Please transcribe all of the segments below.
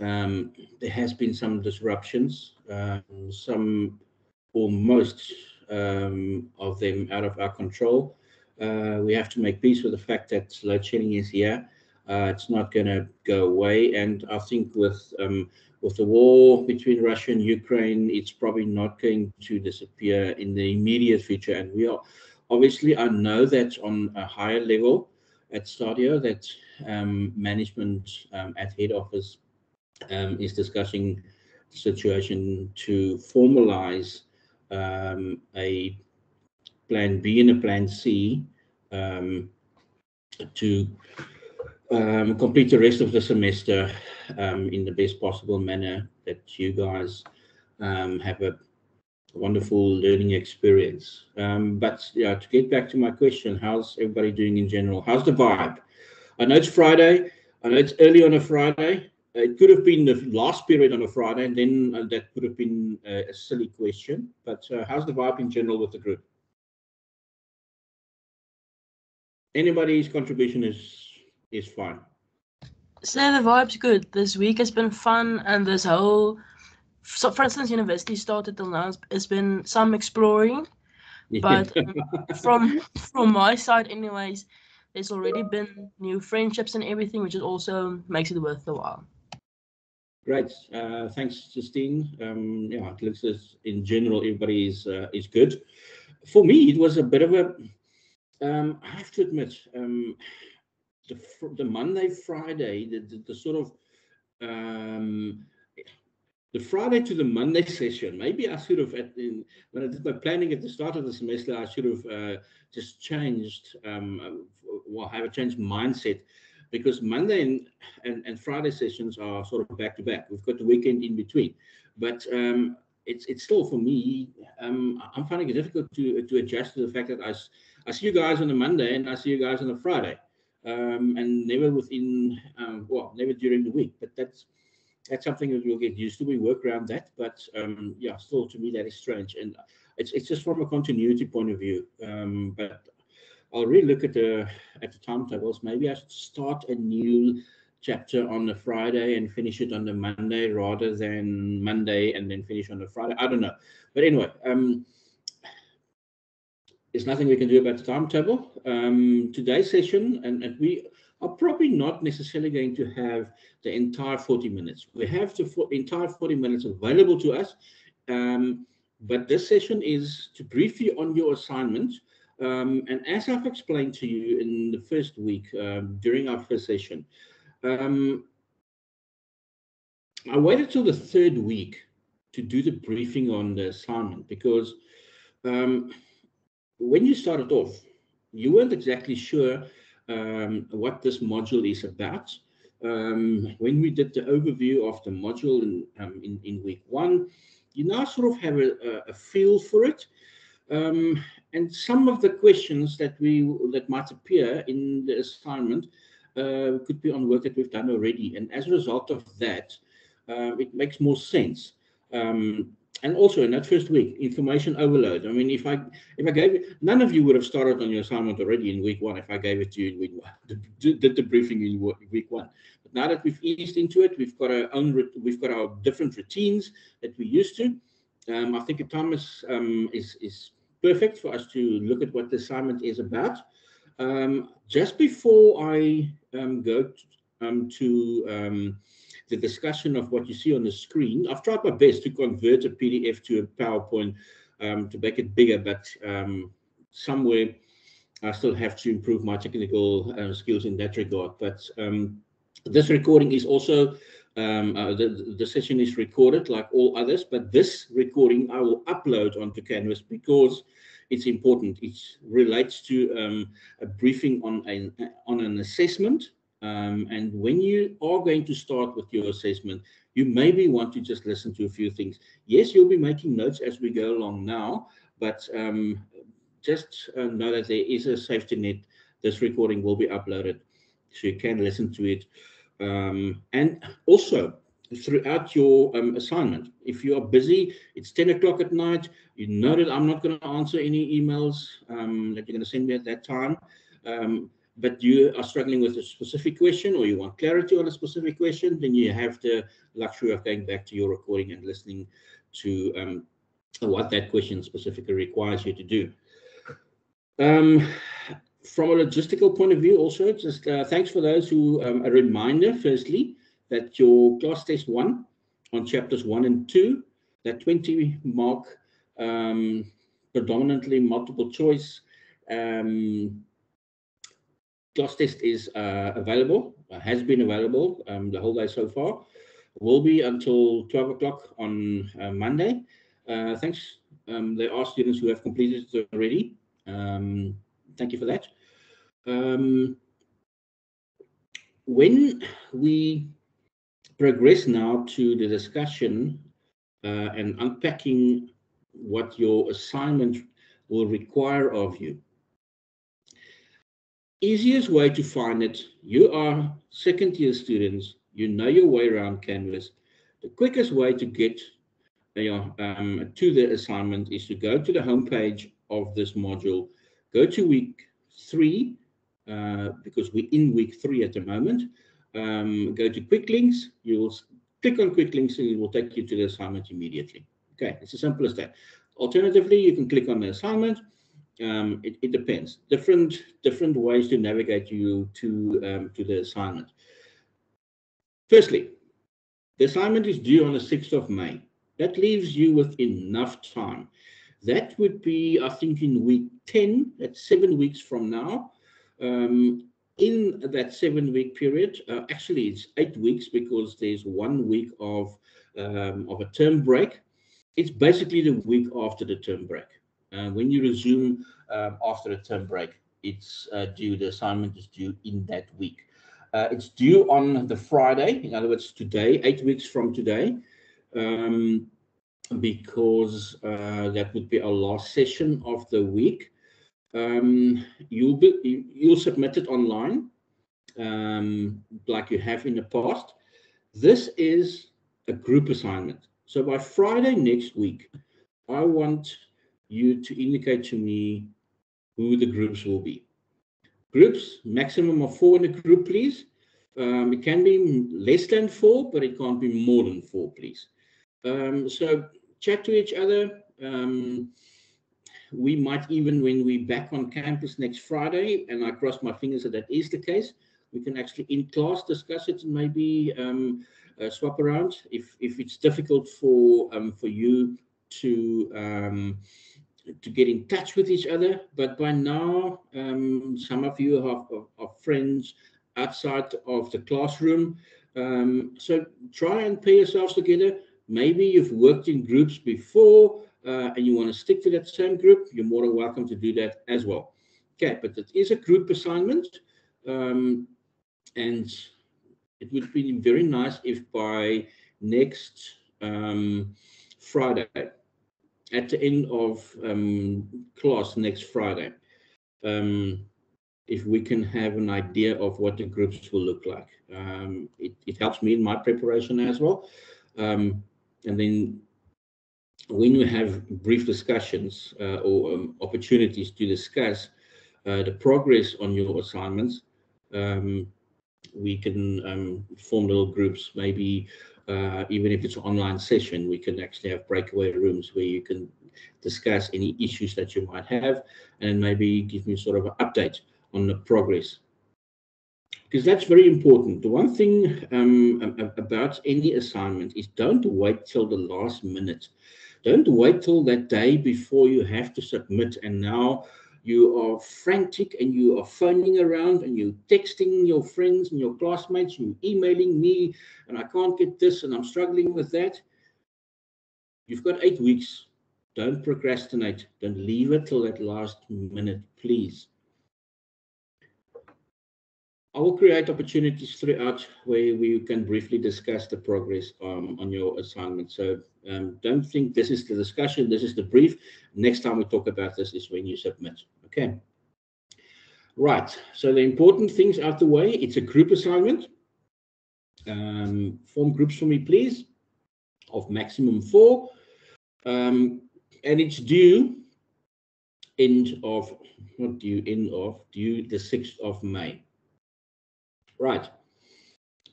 there has been some disruptions, some or most of them out of our control. We have to make peace with the fact that load shedding is here. It's not going to go away, and I think with the war between Russia and Ukraine, it's probably not going to disappear in the immediate future. And we are obviously, I know that on a higher level at Stadio, that management at head office is discussing the situation to formalize a plan B and a plan C to complete the rest of the semester in the best possible manner, that you guys have a wonderful learning experience. But yeah, to get back to my question, how's everybody doing in general? How's the vibe? I know it's Friday. I know it's early on a Friday. It could have been the last period on a Friday, and then that could have been a silly question. But how's the vibe in general with the group? Anybody's contribution is fine. So the vibe's good. This week has been fun, and this whole, so for instance, university started till now. It's been some exploring, but from my side, anyways, there's already been new friendships and everything, which is also makes it worth the while. Great, thanks, Justine. Yeah, it looks as in general everybody is good. For me, it was a bit of a. I have to admit, the Monday, Friday, the sort of the Friday to the Monday session. Maybe I should have, when I did my planning at the start of the semester, I should have just changed, well, have a changed mindset, because Monday and Friday sessions are sort of back to back. We've got the weekend in between, but it's still, for me, I'm finding it difficult to adjust to the fact that I see you guys on a Monday and I see you guys on a Friday, and never within, well, never during the week. But that's something that we'll get used to. We work around that, but yeah, still to me that is strange, and it's just from a continuity point of view. But I'll really look at the timetables. Maybe I should start a new chapter on the Friday and finish it on the Monday, rather than Monday and then finish on the Friday. I don't know, but anyway, there's nothing we can do about the timetable. Today's session, and we are probably not necessarily going to have the entire 40 minutes. We have the entire 40 minutes available to us, but this session is to brief you on your assignment. And as I've explained to you in the first week, during our first session, I waited till the third week to do the briefing on the assignment, because when you started off, you weren't exactly sure what this module is about. When we did the overview of the module in week one, you now sort of have a feel for it. And some of the questions that might appear in the assignment could be on work that we've done already. And as a result of that, it makes more sense. And also in that first week, information overload. I mean, if I gave it, none of you would have started on your assignment already in week one if I gave it to you in week one, did the briefing in week one. But now that we've eased into it, we've got our different routines that we used to. I think the time is perfect for us to look at what the assignment is about. Just before I go to the discussion of what you see on the screen, I've tried my best to convert a PDF to a PowerPoint to make it bigger, but somewhere I still have to improve my technical skills in that regard. But this recording is also, the session is recorded like all others, but this recording I will upload onto Canvas because it's important. It relates to a briefing on an assessment. And when you are going to start with your assessment, you maybe want to just listen to a few things. Yes, you'll be making notes as we go along now, but just know that there is a safety net. This recording will be uploaded, so you can listen to it. And also, throughout your assignment, if you are busy, it's 10 o'clock at night, you know that I'm not going to answer any emails that you're going to send me at that time. but you are struggling with a specific question, or you want clarity on a specific question, then you have the luxury of going back to your recording and listening to what that question specifically requires you to do. From a logistical point of view, also, just thanks for those who, a reminder, firstly, that your class test 1 on chapters 1 and 2, that 20 mark, predominantly multiple choice class test is available, has been available the whole day so far, will be until 12 o'clock on Monday. Thanks. There are students who have completed it already. Thank you for that. When we progress now to the discussion and unpacking what your assignment will require of you, easiest way to find it, you are second-year students, you know your way around Canvas. The quickest way to get to the assignment is to go to the homepage of this module, go to week 3, because we're in week 3 at the moment. Go to quick links, you will click on quick links and it will take you to the assignment immediately. Okay, it's as simple as that. Alternatively, you can click on the assignment. It depends. Different ways to navigate you to the assignment. Firstly, the assignment is due on the 6th of May. That leaves you with enough time. That would be, I think, in week 10, that's 7 weeks from now. In that 7-week period, actually it's 8 weeks because there's 1 week of a term break. It's basically the week after the term break. When you resume after the term break, it's due. The assignment is due in that week. It's due on the Friday, in other words, today, 8 weeks from today, because that would be our last session of the week. You'll submit it online, like you have in the past. This is a group assignment. So by Friday next week, I want you to indicate to me who the groups will be. Groups, maximum of 4 in a group, please. It can be less than 4, but it can't be more than 4, please. So chat to each other. We might even, when we're back on campus next Friday, and I cross my fingers that that is the case, we can actually in class discuss it and maybe swap around if it's difficult for you to get in touch with each other. But by now, some of you are friends outside of the classroom. So try and pair yourselves together. Maybe you've worked in groups before and you want to stick to that same group. You're more than welcome to do that as well. Okay, but it is a group assignment. And it would be very nice if by next Friday, at the end of class next Friday, if we can have an idea of what the groups will look like. It helps me in my preparation as well. And then when we have brief discussions or opportunities to discuss the progress on your assignments, we can form little groups. Maybe even if it's an online session, we can actually have breakaway rooms where you can discuss any issues that you might have and maybe give me sort of an update on the progress. Because that's very important. The one thing about any assignment is don't wait till the last minute. Don't wait till that day before you have to submit and now you are frantic and you are phoning around and you're texting your friends and your classmates and you're emailing me and I can't get this and I'm struggling with that. You've got 8 weeks. Don't procrastinate. Don't leave it till that last minute, please. I will create opportunities throughout where we can briefly discuss the progress on your assignment. So don't think this is the discussion, this is the brief. Next time we talk about this is when you submit. Okay. Right. So the important things out the way. It's a group assignment. Form groups for me, please, of maximum 4. And it's due due the 6th of May. Right.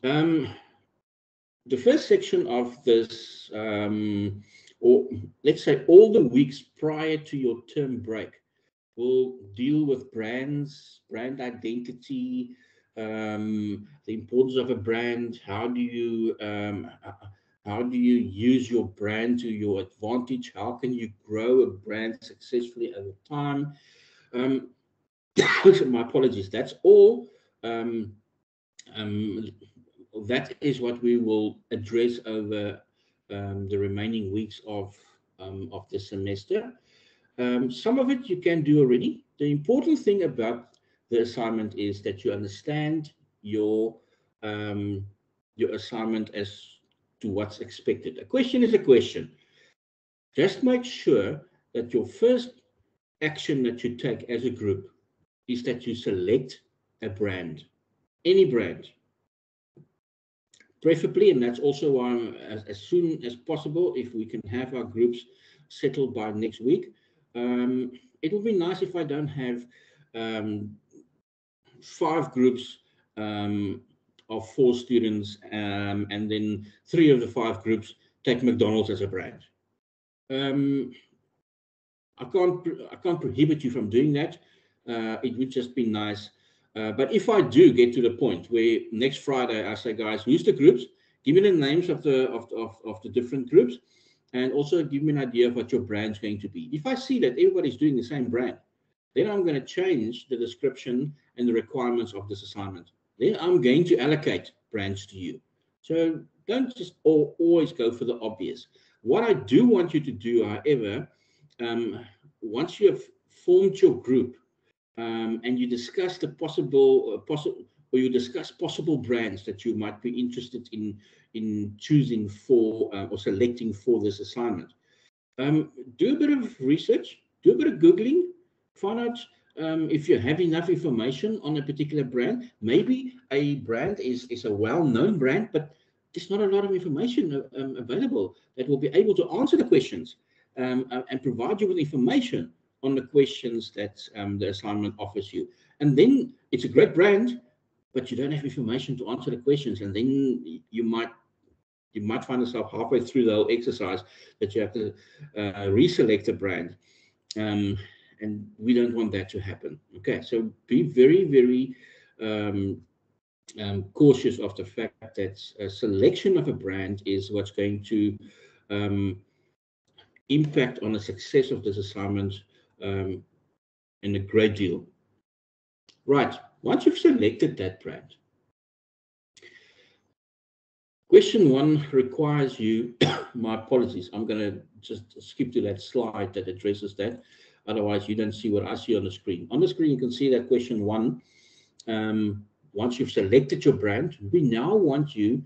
The first section of this, or let's say all the weeks prior to your term break, will deal with brands, brand identity, the importance of a brand. How do you use your brand to your advantage? How can you grow a brand successfully over time? My apologies. That's all. That is what we will address over the remaining weeks of the semester. Some of it you can do already. The important thing about the assignment is that you understand your assignment as to what's expected. A question is a question. Just make sure that your first action that you take as a group is that you select a brand, any brand. Preferably, and that's also why as soon as possible, if we can have our groups settled by next week. It would be nice if I don't have 5 groups of 4 students, and then 3 of the 5 groups take McDonald's as a brand. I can't prohibit you from doing that. It would just be nice. But if I do get to the point where next Friday I say, guys, who's the groups? Give me the names of the different groups, and also give me an idea of what your brand's going to be. If I see that everybody's doing the same brand, then I'm going to change the description and the requirements of this assignment. Then I'm going to allocate brands to you. So don't just always go for the obvious. What I do want you to do, however, once you have formed your group, and you discuss the possible brands that you might be interested in choosing for or selecting for this assignment. Do a bit of research, do a bit of Googling, find out if you have enough information on a particular brand. Maybe a brand is a well-known brand, but there's not a lot of information available that will be able to answer the questions and provide you with information on the questions that the assignment offers you. And then it's a great brand, but you don't have information to answer the questions, and then you might find yourself halfway through the whole exercise that you have to reselect a brand, and we don't want that to happen. Okay, so be very, very cautious of the fact that a selection of a brand is what's going to impact on the success of this assignment in a great deal. Right, once you've selected that brand, question 1 requires you, my apologies, I'm going to just skip to that slide that addresses that. Otherwise, you don't see what I see on the screen. On the screen, you can see that question 1. Once you've selected your brand, we now want you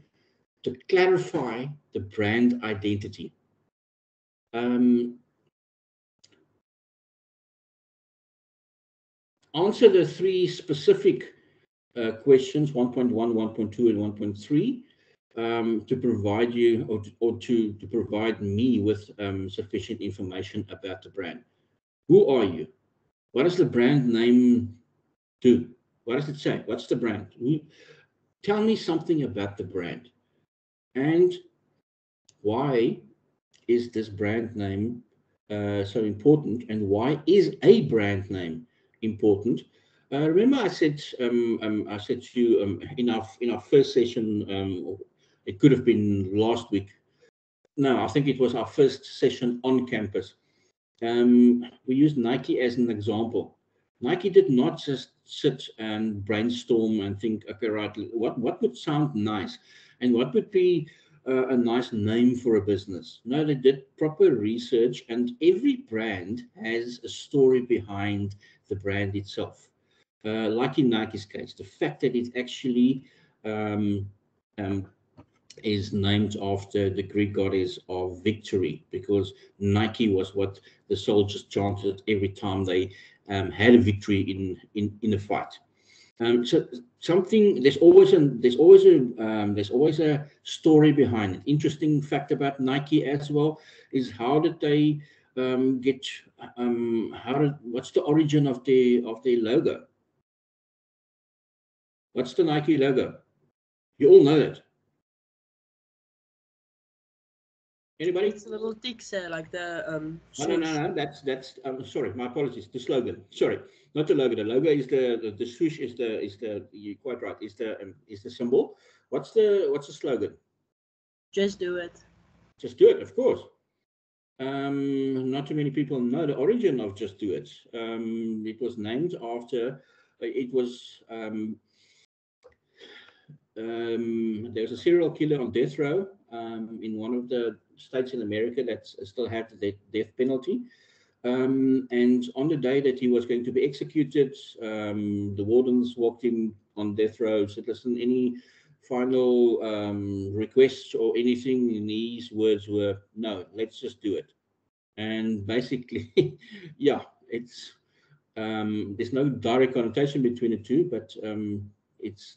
to clarify the brand identity. Answer the 3 specific questions, 1.1, 1.2, and 1.3, to provide you or to provide me with sufficient information about the brand. Who are you? What does the brand name do? What does it say? What's the brand? Tell me something about the brand. And why is this brand name so important? And why is a brand name important? Remember, I said to you in our first session. It could have been last week. No, I think it was our first session on campus. We used Nike as an example. Nike did not just sit and brainstorm and think, okay, right, what would sound nice, and what would be a nice name for a business. No, they did proper research, and every brand has a story behind the brand itself. Like in Nike's case, the fact that it actually is named after the Greek goddess of victory, because Nike was what the soldiers chanted every time they had a victory in a fight. So something, there's always a story behind it. Interesting fact about Nike as well is how did they what's the origin of the logo? What's the Nike logo? You all know that. Anybody? It's a little ticks there, like the No. That's sorry, my apologies. The slogan. Sorry, not the logo. The logo is the swoosh is the you're quite right. Is the symbol. What's the slogan? Just do it. Just do it, of course. Not too many people know the origin of Just Do It. It was named after. It was there's a serial killer on death row in one of the states in America that still had the death penalty. And on the day that he was going to be executed, the wardens walked him on death row, said, listen, any final requests or anything? And his words were, no, let's just do it. And basically, yeah, it's there's no direct connotation between the two, but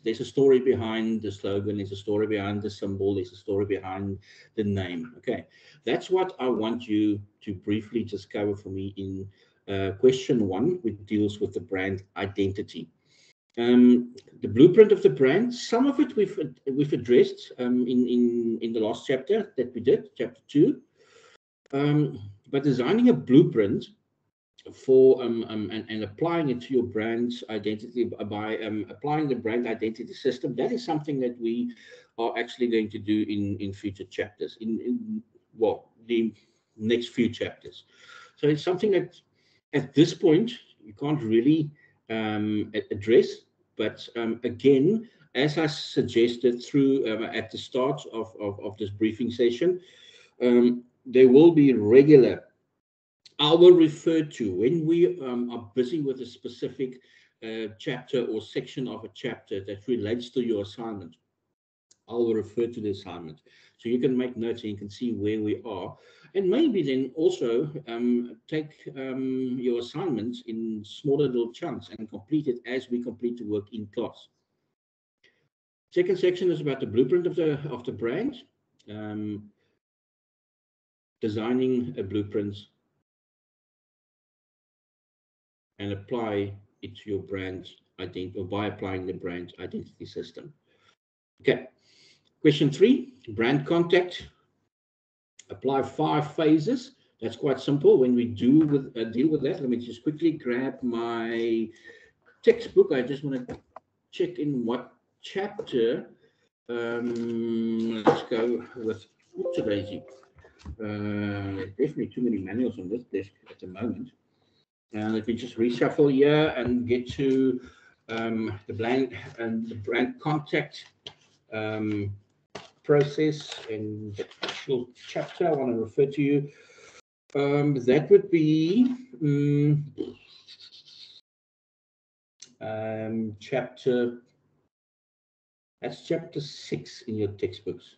there's a story behind the slogan, there's a story behind the symbol, there's a story behind the name. Okay, that's what I want you to briefly just cover for me in question 1, which deals with the brand identity. The blueprint of the brand, some of it we've addressed in the last chapter that we did, chapter 2. But designing a blueprint for and applying it to your brand's identity by applying the brand identity system, that is something that we are actually going to do in future chapters, in the next few chapters. So it's something that at this point you can't really address, but again, as I suggested through at the start of this briefing session, there will be regular, I will refer to, when we are busy with a specific chapter or section of a chapter that relates to your assignment, I will refer to the assignment. So you can make notes and you can see where we are. And maybe then also take your assignments in smaller little chunks and complete it as we complete the work in class. Second section is about the blueprint of the brand. Designing a blueprint and apply it to your brand identity, or by applying the brand identity system. Okay. Question 3, brand contact. Apply 5 phases. That's quite simple. When we deal with that, let me just quickly grab my textbook. I just want to check in what chapter. Let's go with today's. Definitely too many manuals on this desk at the moment. Let me just reshuffle here and get to the brand contact process and the actual chapter I want to refer to you. That would be chapter 6 in your textbooks.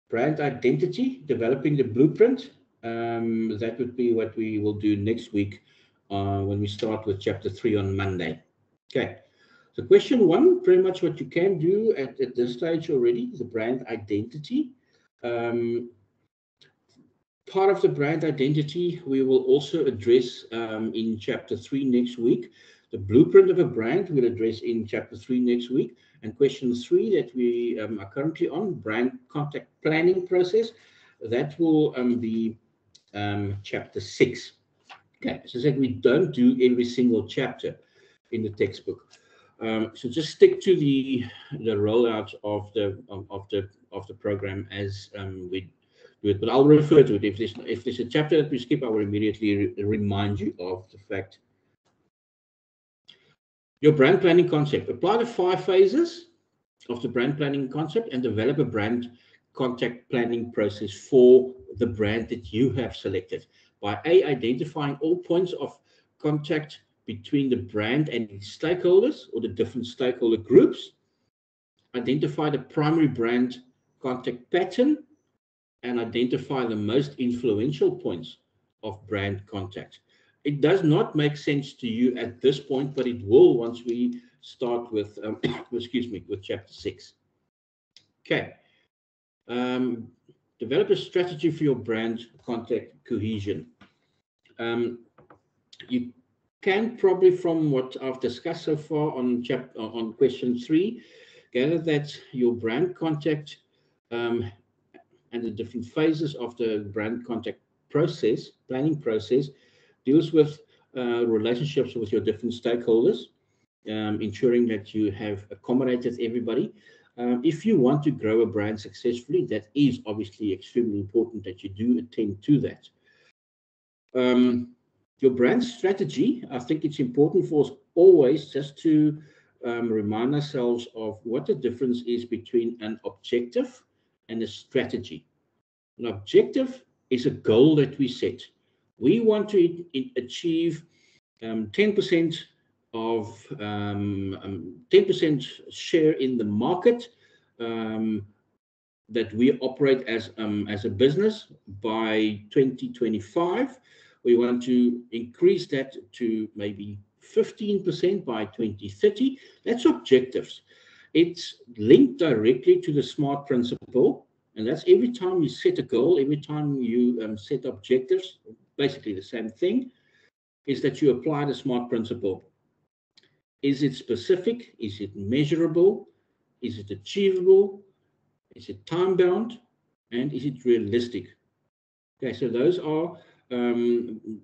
Brand identity, developing the blueprint. That would be what we will do next week when we start with chapter 3 on Monday. Okay. So question 1, pretty much what you can do at this stage already, the brand identity. Part of the brand identity we will also address in chapter 3 next week. The blueprint of a brand we'll address in chapter 3 next week. And question 3 that we are currently on, brand contact planning process, that will be chapter 6. Okay, so we don't do every single chapter in the textbook. So just stick to the rollout of the program as we do it. But I'll refer to it. If there's a chapter that we skip, I will immediately remind you of the fact. Your brand planning concept. Apply the 5 phases of the brand planning concept and develop a brand contact planning process for the brand that you have selected by identifying all points of contact between the brand and its stakeholders or the different stakeholder groups. Identify the primary brand contact pattern and identify the most influential points of brand contact. It does not make sense to you at this point, but it will once we start with, with chapter 6. Okay. develop a strategy for your brand contact cohesion. You can probably, from what I've discussed so far on question 3, gather that your brand contact and the different phases of the brand contact process, planning process, deals with relationships with your different stakeholders, ensuring that you have accommodated everybody. If you want to grow a brand successfully, that is obviously extremely important that you do attend to that. Your brand strategy, I think it's important for us always just to remind ourselves of what the difference is between an objective and a strategy. An objective is a goal that we set. We want to achieve 10% of 10% share in the market that we operate as a business by 2025. We want to increase that to maybe 15% by 2030. That's objectives. It's linked directly to the SMART principle, and that's every time you set a goal, every time you set objectives, basically the same thing, is that you apply the SMART principle. Is it specific? Is it measurable? Is it achievable? Is it time-bound? And is it realistic? Okay, so those are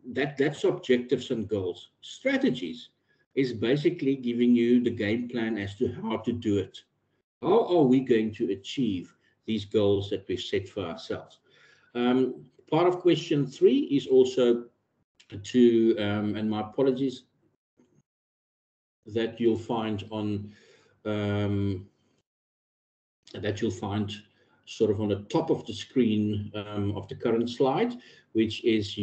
that's objectives and goals. Strategies is basically giving you the game plan as to how to do it. How are we going to achieve these goals that we've set for ourselves? Part of question 3 is also to, and my apologies, that you'll find on sort of on the top of the screen of the current slide, which is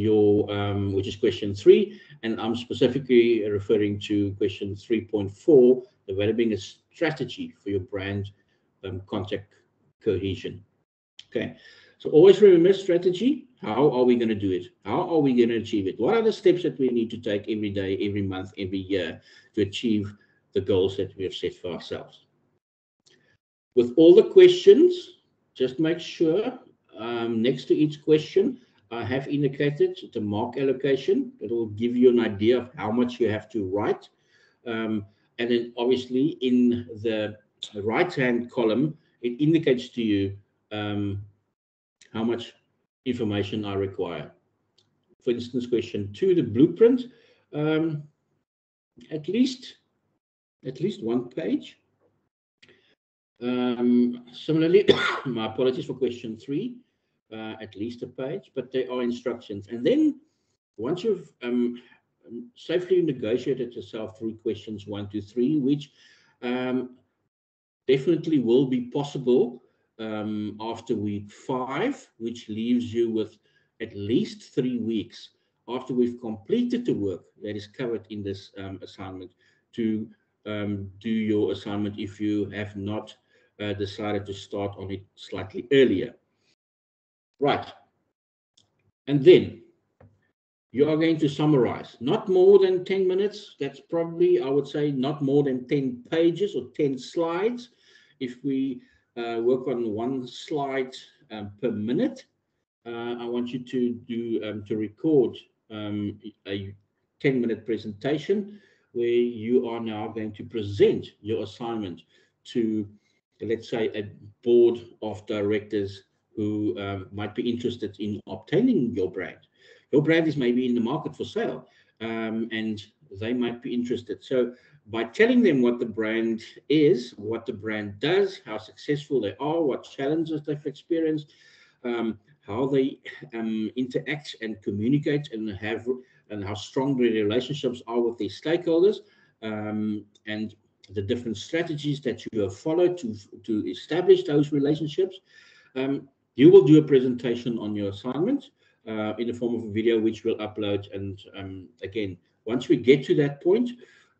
question 3, and I'm specifically referring to question 3.4, developing a strategy for your brand contact cohesion. Okay, so always remember strategy. How are we going to do it? How are we going to achieve it? What are the steps that we need to take every day, every month, every year to achieve the goals that we have set for ourselves? With all the questions, just make sure next to each question, I have indicated the mark allocation. It will give you an idea of how much you have to write. And then obviously in the right-hand column, it indicates to you how much information I require. For instance, question 2, the blueprint, at least 1 page. Similarly, my apologies for question 3, at least a page, but there are instructions. And then once you've safely negotiated yourself through questions 1 to 3, which definitely will be possible after week 5, which leaves you with at least 3 weeks after we've completed the work that is covered in this assignment to do your assignment if you have not decided to start on it slightly earlier. Right. And then you are going to summarize. Not more than 10 minutes. That's probably, I would say, not more than 10 pages or 10 slides. If we work on 1 slide per minute, I want you to do to record a 10-minute presentation where you are now going to present your assignment to, let's say, a board of directors who might be interested in obtaining your brand. Your brand is maybe in the market for sale, and they might be interested. So by telling them what the brand is, what the brand does, how successful they are, what challenges they've experienced, how they interact and communicate and how strong their relationships are with their stakeholders, and the different strategies that you have followed to establish those relationships. You will do a presentation on your assignment in the form of a video, which we'll upload. And again, once we get to that point,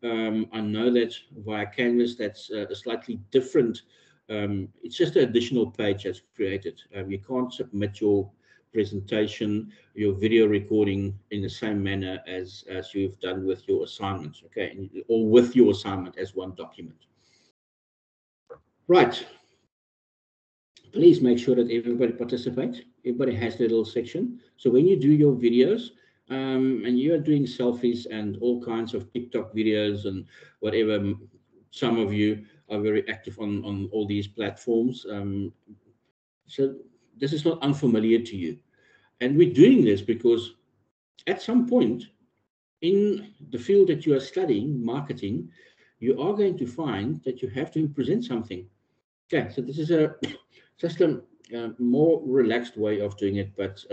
I know that via Canvas, that's a slightly different, it's just an additional page that's created. You can't submit your presentation, your video recording in the same manner as you've done with your assignments, okay, or with your assignment as one document. Right. please make sure that everybody participates. Everybody has their little section. So when you do your videos, and you are doing selfies and all kinds of TikTok videos and whatever, some of you are very active on all these platforms. So this is not unfamiliar to you. And we're doing this because at some point in the field that you are studying, marketing, you are going to find that you have to present something. Okay, so this is just a more relaxed way of doing it, but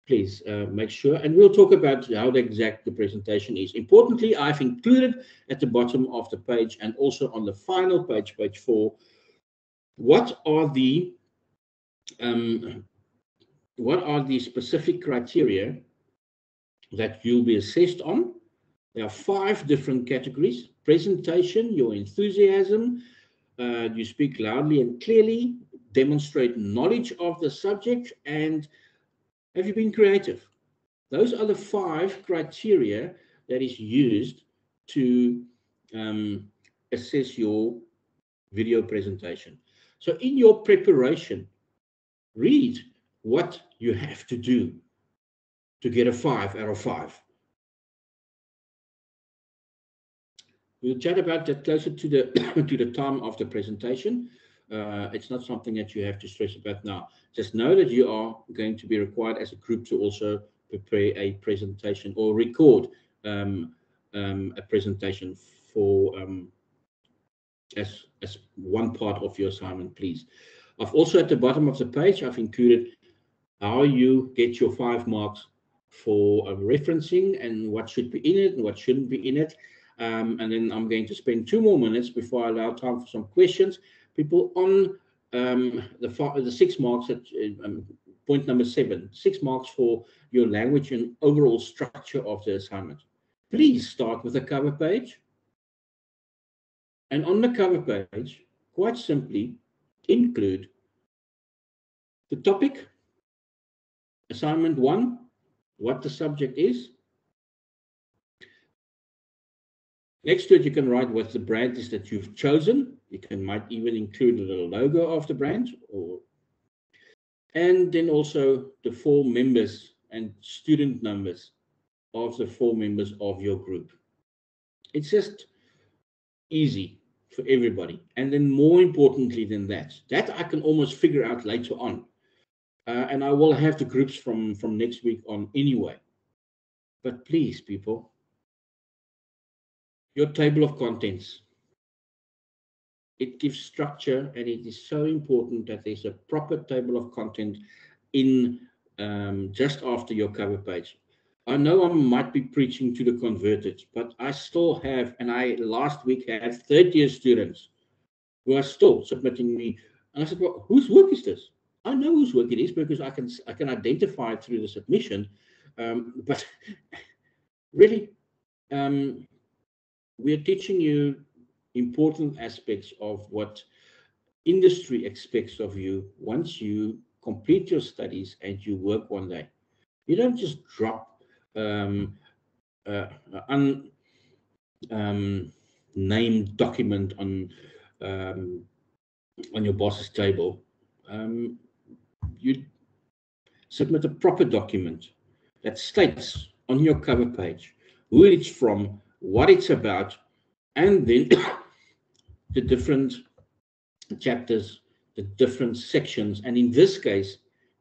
please make sure, and we'll talk about how the presentation is. Importantly, I've included at the bottom of the page and also on the final page, page 4, what are the specific criteria that you'll be assessed on. There are 5 different categories: presentation, your enthusiasm, you speak loudly and clearly, demonstrate knowledge of the subject, and have you been creative? Those are the 5 criteria that is used to assess your video presentation. So in your preparation, read what you have to do to get a 5 out of 5. We'll chat about that closer to the to the time of the presentation. It's not something that you have to stress about now. Just know that you are going to be required as a group to also prepare a presentation or record a presentation for as one part of your assignment, please. I've also at the bottom of the page, I've included how you get your 5 marks for referencing and what should be in it and what shouldn't be in it. And then I'm going to spend 2 more minutes before I allow time for some questions. People on the 6 marks at point number 7, 6 marks for your language and overall structure of the assignment. Please start with a cover page. And on the cover page, quite simply, include the topic, assignment 1, what the subject is. Next to it, you can write what the brand is that you've chosen. You might even include a little logo of the brand, and then also the 4 members and student numbers of the 4 members of your group. It's just easy for everybody. And then more importantly than that I can almost figure out later on. And I will have the groups from next week on anyway. But please, people, your table of contents, it gives structure, and it is so important that there's a proper table of content in just after your cover page. I know I might be preaching to the converted, but I still have, and I last week had 30 students who are still submitting me. And I said, well, whose work is this? I know whose work it is because I can identify it through the submission. But really, we are teaching you important aspects of what industry expects of you once you complete your studies and you work one day. You don't just drop named document on your boss's table. You submit a proper document that states on your cover page who it's from, what it's about, and then the different chapters, the different sections, and in this case,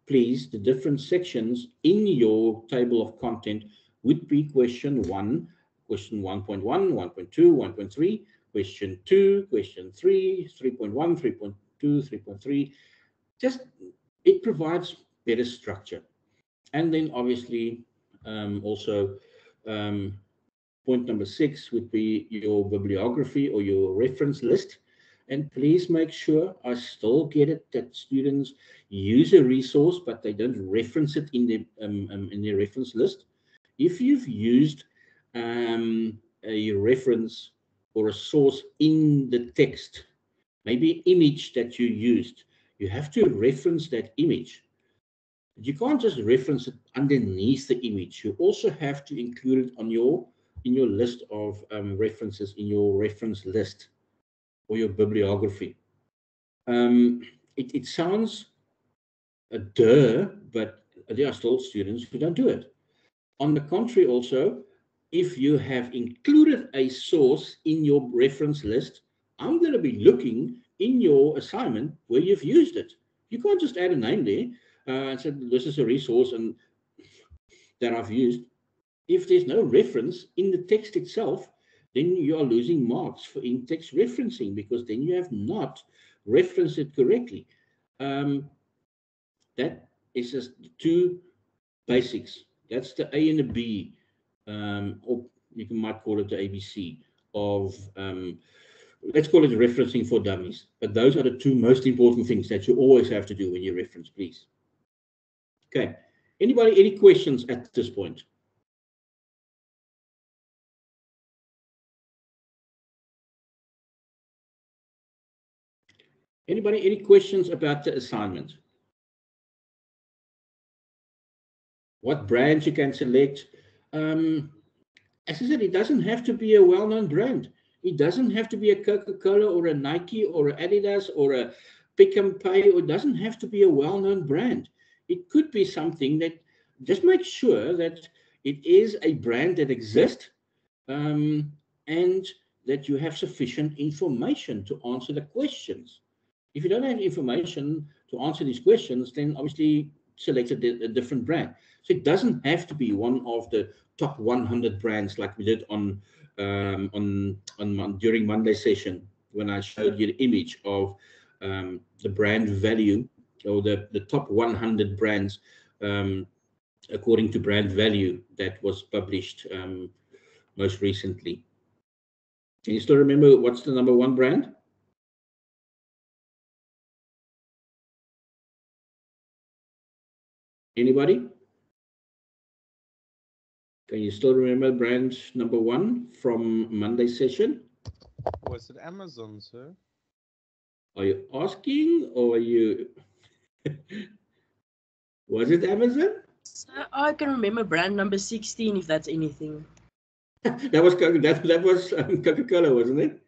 please, the different sections in your table of content would be question 1, question 1.1, 1.2, 1.3, question 2, question 3, 3.1, 3.2, 3.3. Just, it provides better structure. And then obviously also point number 6 would be your bibliography or your reference list. And please make sure, I still get it, that students use a resource, but they don't reference it in their reference list. If you've used a reference or a source in the text, maybe image that you used, you have to reference that image. You can't just reference it underneath the image. You also have to include it on in your list of references in your reference list or your bibliography. it sounds a duh, but there are still students who don't do it. On the contrary, also, if you have included a source in your reference list, I'm going to be looking in your assignment where you've used it. You can't just add a name there and say, this is a resource and that I've used. If there's no reference in the text itself, then you are losing marks for in-text referencing, because then you have not referenced it correctly. That is just two basics. That's the A and the B, or you might call it the ABC of, let's call it referencing for dummies. But those are the two most important things that you always have to do when you reference, please. Okay. Anybody, any questions at this point? Anybody, any questions about the assignment? What brand you can select? As I said, it doesn't have to be a well-known brand. It doesn't have to be a Coca-Cola or a Nike or an Adidas or a Pick and Pay, or it doesn't have to be a well-known brand. It could be something that, just make sure that it is a brand that exists, and that you have sufficient information to answer the questions. If you don't have information to answer these questions, then obviously select a different brand. So it doesn't have to be one of the top 100 brands like we did on during Monday session, when I showed you the image of the brand value, or the top 100 brands according to brand value, that was published most recently. Can you still remember what's the number one brand? Anybody? Can you still remember brand number one from Monday session? Was it Amazon, sir? Are you asking, or are you... Was it Amazon? I can remember brand number 16, if that's anything. That was Coca-Cola, wasn't it?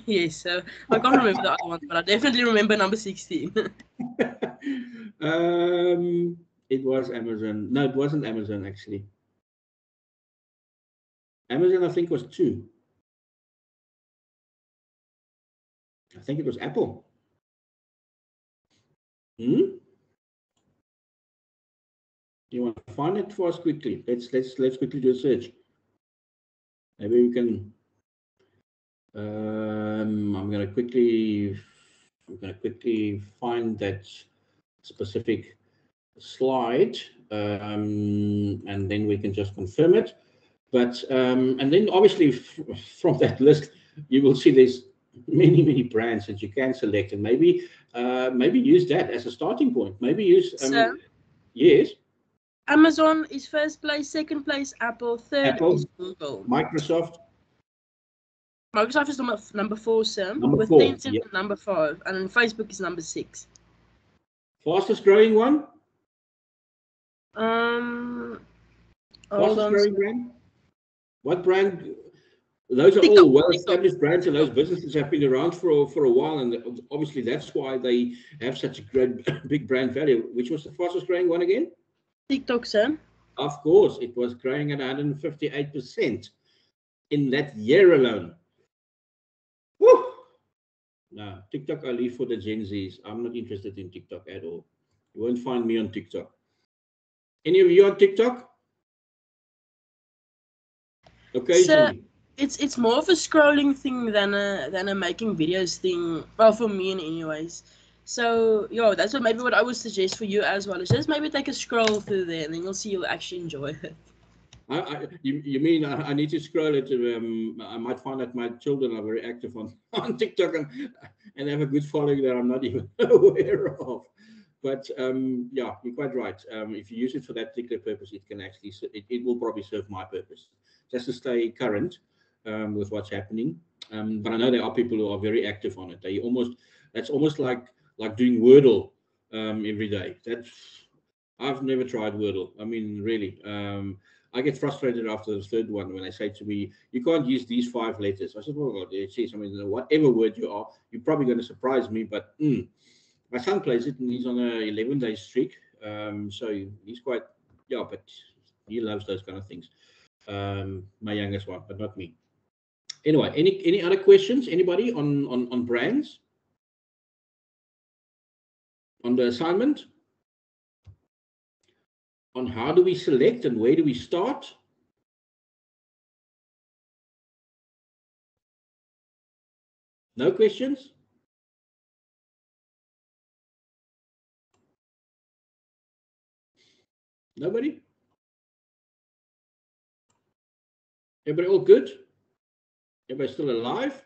Yes, so I can't remember the other ones, but I definitely remember number 16. It was Amazon. No, it wasn't Amazon, actually. Amazon, I think, was 2. I think it was Apple. You want to find it for us quickly? Let's quickly do a search. Maybe we can. I'm gonna quickly find that specific slide, and then we can just confirm it. But and then obviously from that list, you will see there's many brands that you can select, and maybe use that as a starting point. Maybe use yes. Amazon is first place, second place Apple, third is Google. Microsoft is number 4, sir. Number 4, Tencent yep. Number 5, and then Facebook is number 6. Fastest growing one? Fastest growing brand? What brand? Those are TikTok, all well-established brands, and those businesses have been around for a while, and obviously that's why they have such a great big brand value. Which was the fastest growing one again? TikTok, sir. Of course, it was growing at 158% in that year alone. Woo! No, TikTok I leave for the Gen Zs. I'm not interested in TikTok at all. You won't find me on TikTok. Any of you on TikTok? Occasionally. So it's more of a scrolling thing than a making videos thing. Well, for me, anyways. So, that's what I would suggest for you as well. Is just maybe take a scroll through there, and then you'll see you'll actually enjoy it. You mean I need to scroll it? I might find that my children are very active on TikTok and have a good following that I'm not even aware of. But yeah, you're quite right. If you use it for that particular purpose, it can actually it will probably serve my purpose, just to stay current with what's happening. But I know there are people who are very active on it. That's almost like doing Wordle every day. I've never tried Wordle. I mean, really. I get frustrated after the third one when they say to me, you can't use these 5 letters. I said, well, geez, I mean, whatever word you are, you're probably going to surprise me, but My son plays it, and he's on a 11-day streak. So he's quite, but he loves those kind of things. My youngest one, but not me. Anyway, any other questions? Anybody on brands? On the assignment? On how do we select and where do we start? No questions? Nobody? Everybody all good? Everybody still alive?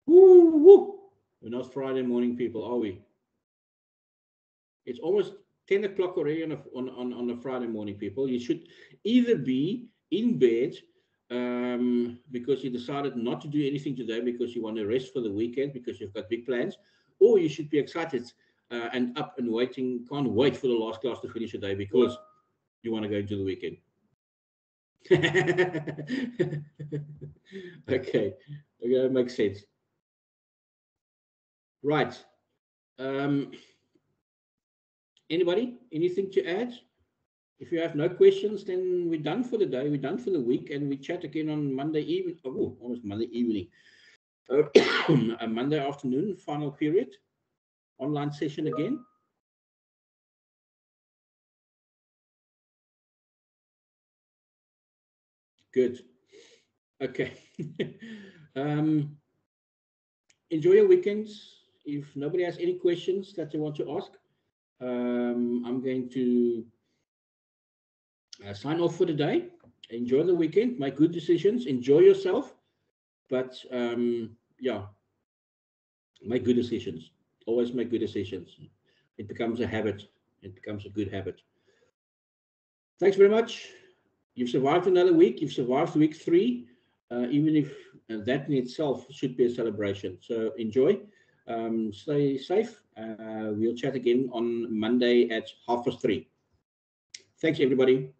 Woo, woo. We're not Friday morning people, are we? It's almost 10 o'clock already on a Friday morning, people. You should either be in bed because you decided not to do anything today because you want to rest for the weekend because you've got big plans, or you should be excited and up and waiting, can't wait for the last class to finish today because you want to go into the weekend. Okay, that makes sense. Right. Anybody? Anything to add? If you have no questions, then we're done for the day. We're done for the week, and we chat again on Monday evening. Oh, almost Monday evening. A Monday afternoon, final period. Online session again. Good. Okay. Enjoy your weekends. If nobody has any questions that they want to ask, I'm going to sign off for the day. Enjoy the weekend. Make good decisions. Enjoy yourself. But make good decisions. Always make good decisions. It becomes a habit. It becomes a good habit. Thanks very much. You've survived another week. You've survived week 3, even if that in itself should be a celebration. So enjoy. Stay safe. We'll chat again on Monday at 3:30. Thanks, everybody.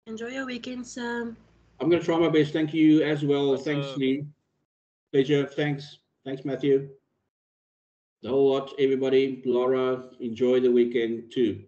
Enjoy your weekend, Sam. I'm going to try my best. Thank you as well. Awesome. Thanks, Lee. Pleasure. Thanks. Thanks, Matthew. The whole lot, everybody. Laura, enjoy the weekend too.